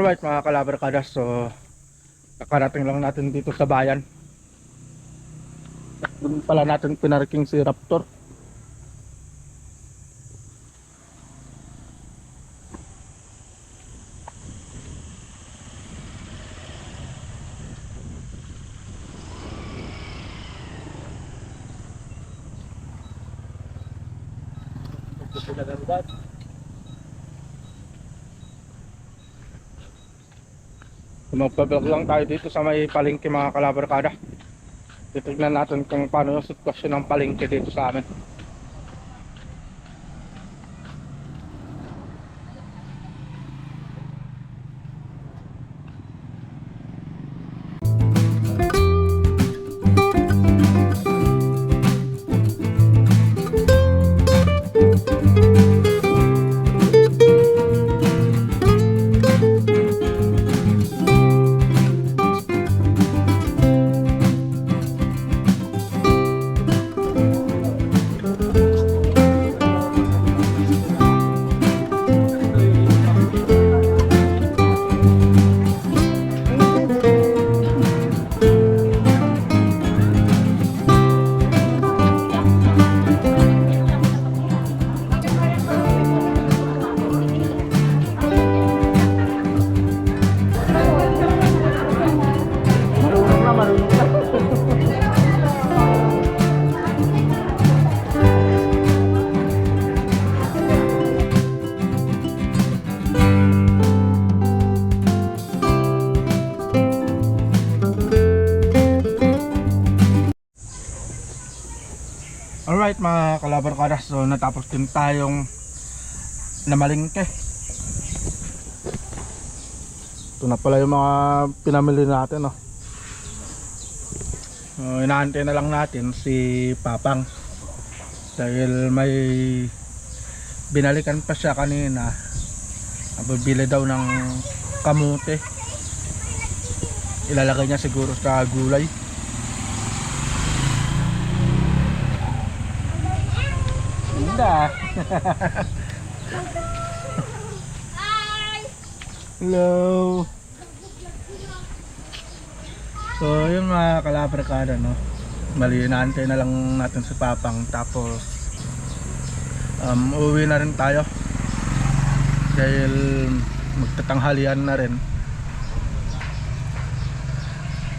Alright mga kalabarkadas, so nakarating lang natin dito sa bayan. Doon pala natin pinarking si Raptor. Magpa-vlog lang tayo dito sa may palengke mga kalabarkada. Titignan natin kung paano yung sitwasyon ng palengke dito sa amin. Alright mga kalabarkadas, so natapos din tayong namalingke. Ito na pala yung mga pinamili natin, no? Inaantay na lang natin si Papang dahil may binalikan pa siya kanina. Bibili daw ng kamote. Ilalagay niya siguro sa gulay. Linda. Hello. So yun mga kalabarkada, no, bali inaantay na lang natin si Papang, tapos uuwi na rin tayo dahil magtatanghalian na rin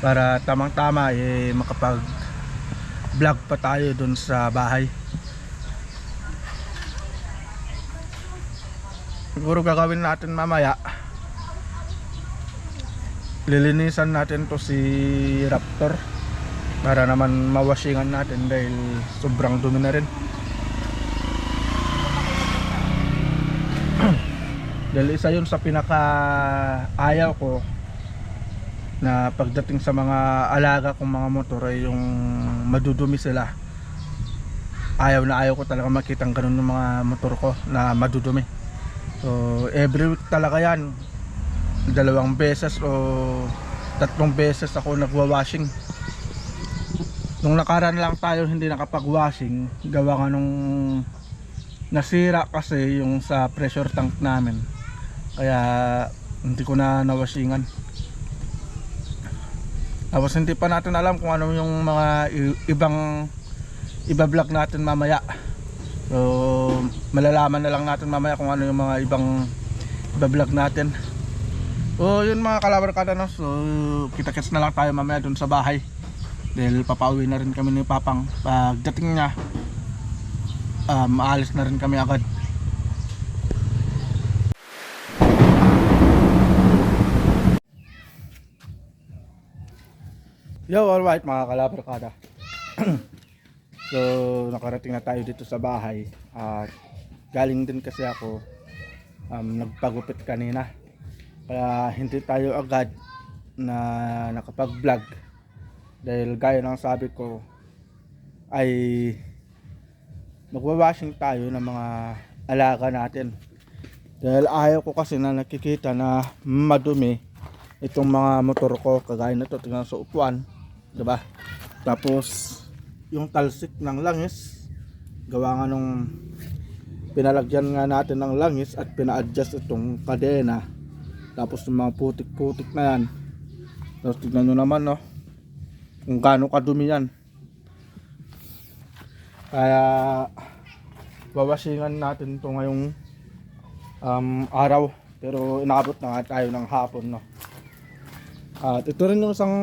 para tamang tama makapag vlog pa tayo dun sa bahay. Siguro gagawin natin mamaya, lilinisan natin to si Raptor para naman mawashingan natin dahil sobrang dumi na rin. Dahil isa yun sa pinaka ayaw ko na pagdating sa mga alaga kong mga motor ay yung madudumi sila. Ayaw na ayaw ko talaga makitang ganun ng mga motor ko na madudumi. So every week talaga yan, 2 beses o 3 beses ako nagwa-washing. Nung nakaraan lang tayo hindi nakapag-washing, gawa nga nung nasira kasi yung sa pressure tank namin, kaya hindi ko na nawashingan. Tapos hindi pa natin alam kung ano yung mga ibang iba-vlog natin mamaya. So malalaman na lang natin mamaya kung ano yung mga ibang iba-vlog natin. So yun mga kalabarkada, no? So kita-kits na lang tayo mamaya dun sa bahay dahil papauwi na rin kami ni Papang. Pagdating niya, maalis na rin kami agad. Yo, alright mga kalabarkada. So nakarating na tayo dito sa bahay at galing din kasi ako nagpagupit kanina, kaya hindi tayo agad na nakapag vlog dahil gaya ng sabi ko ay magwa-washing tayo ng mga alaga natin, dahil ayaw ko kasi na nakikita na madumi itong mga motor ko. Kagaya na ito, tingnan sa upuan, diba? Tapos yung talsik ng langis, gawa nga nung pinalagyan nga natin ng langis at pina-adjust itong kadena, Tapos yung mga putik-putik na yan. Tapos tignan nyo naman, no, kung gaano kadumi yan. Kaya wawasingan natin to ngayong araw. Pero inaabot na nga tayo ng hapon, no. At ito rin yung isang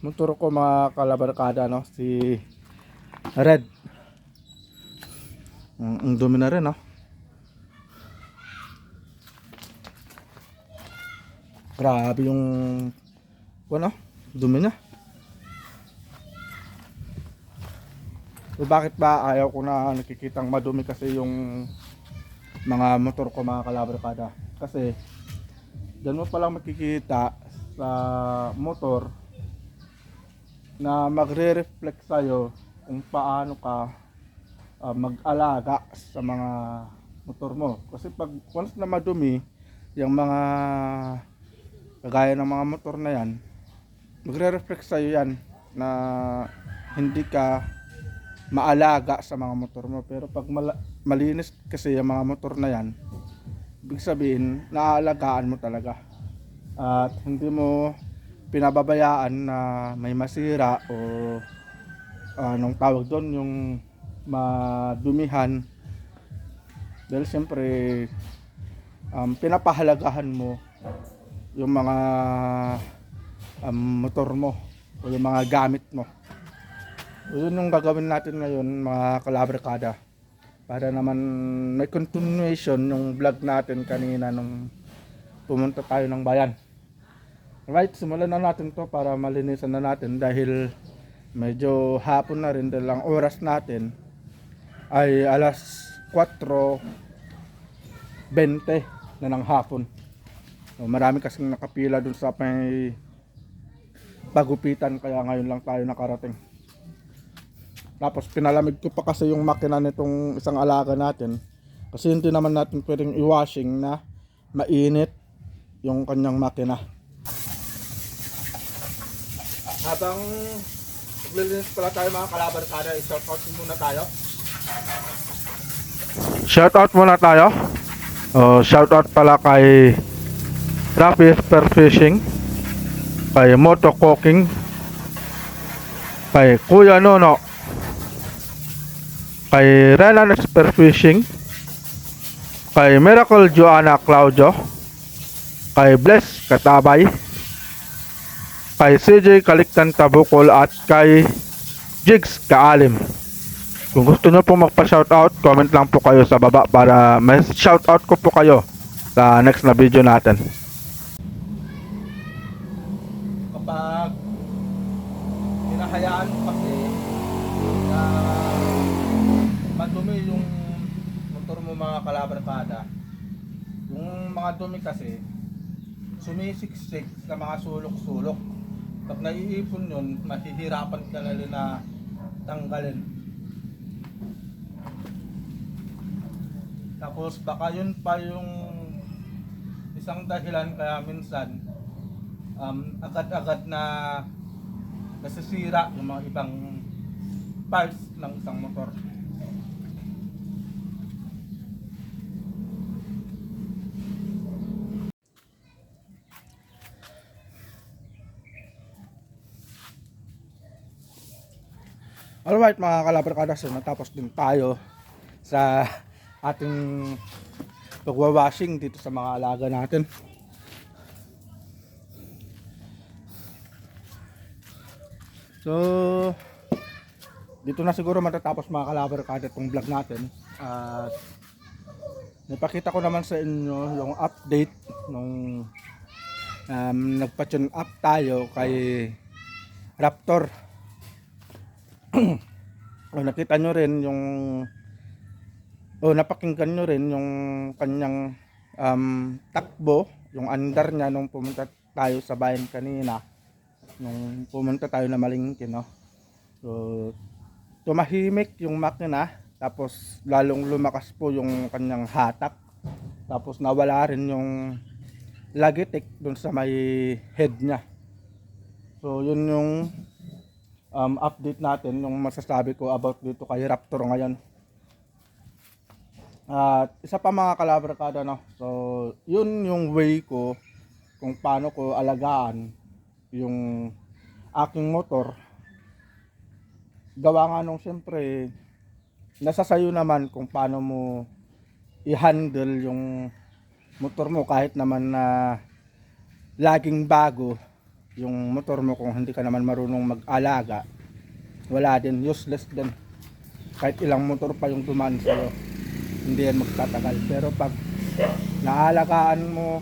motor ko, mga kalabarkada, no, si Red. Ang dumi na rin, no. Grabe yung ano, dumi niya. So bakit ba ayaw ko na nakikitang madumi kasi yung mga motor ko, mga kalabarkada? Kasi dyan mo palang makikita sa motor na magre-reflect sa'yo kung paano ka mag-alaga sa mga motor mo. Kasi pag once na madumi yung mga kagaya ng mga motor na yan, magre-reflect sa'yo yan na hindi ka maalaga sa mga motor mo. Pero pag malinis kasi yung mga motor na yan, ibig sabihin naaalagaan mo talaga at hindi mo pinababayaan na may masira o anong tawag doon, yung madumihan. Dahil siyempre pinapahalagahan mo yung mga motor mo o yung mga gamit mo. So, yun yung gagawin natin ngayon, mga kalabarkada, para naman may continuation yung vlog natin kanina nung pumunta tayo ng bayan. Alright, simulan na natin to para malinisan na natin dahil medyo hapon na rin, dahil ang oras natin ay alas 4:20 na ng hapon. So, marami kasing nakapila dun sa may pagupitan, kaya ngayon lang tayo nakarating. Tapos pinalamig ko pa kasi yung makina nitong isang alaga natin, kasi hindi naman natin pwedeng i-washing na mainit yung kanyang makina. Habang naglilinis pala tayo, mga kalabarkada, i-shoutout muna tayo. Shoutout muna tayo. Shoutout pala kay Rafi Spearfishing, kay Moto Cooking, kay Kuya Nono, kay Renan Spearfishing, kay Miracle Joanna Claudio, kay Bless Katabay, kay CJ Kaliktan Tabukol, at kay Jigs Kaalim. Kung gusto nyo po magpa-shoutout, comment lang po kayo sa baba para may shoutout ko po kayo sa next na video natin. Kapag hinahayaan mo kasi na madumi yung motor mo, mga kalabarkada, yung mga dumi kasi sumisiksik sa mga sulok-sulok. Pag naiipon yun, mahihirapan ka na tanggalin. Tapos baka yun pa yung isang dahilan kaya minsan agad-agad na nasisira yung mga ibang parts ng isang motor. Alright, mga kalabarkada, so natapos din tayo sa ating pagwawashing dito sa mga alaga natin. So dito na siguro matatapos, mga kalabarkada, itong vlog natin. At napakita ko naman sa inyo yung update nung nagpa-tune up tayo kay Raptor. Nakita nyo rin yung napakinggan nyo rin yung kanyang takbo, yung andar niya nung pumunta tayo sa bayan kanina, nung pumunta tayo na Malingki, no? So tumahimik yung makina, tapos lalong lumakas po yung kanyang hatak, tapos nawala rin yung lagitik dun sa may head niya. So yun yung update natin, yung masasabi ko about dito kay Raptor ngayon. At isa pa, mga kalabarkada, no? So yun yung way ko kung paano ko alagaan yung aking motor. Gawa nga nung siyempre nasa sayo naman kung paano mo i-handle yung motor mo, kahit naman na laging bago yung motor mo. Kung hindi ka naman marunong mag-alaga, wala din, useless din. Kahit ilang motor pa yung dumaan sa'yo, hindi yan magtatagal. Pero pag naalagaan mo,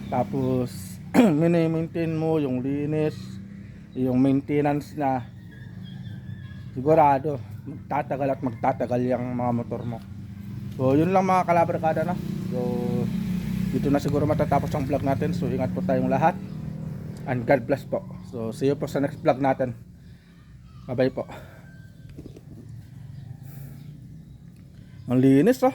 tapos mini-maintain mo yung linis, yung maintenance na, sigurado magtatagal at magtatagal yung mga motor mo. So yun lang mga kalabarkada na. So dito na siguro matatapos ang vlog natin. So ingat po tayong lahat, and God bless po. So see you po sa next vlog natin. Bye bye po. Ang linis oh.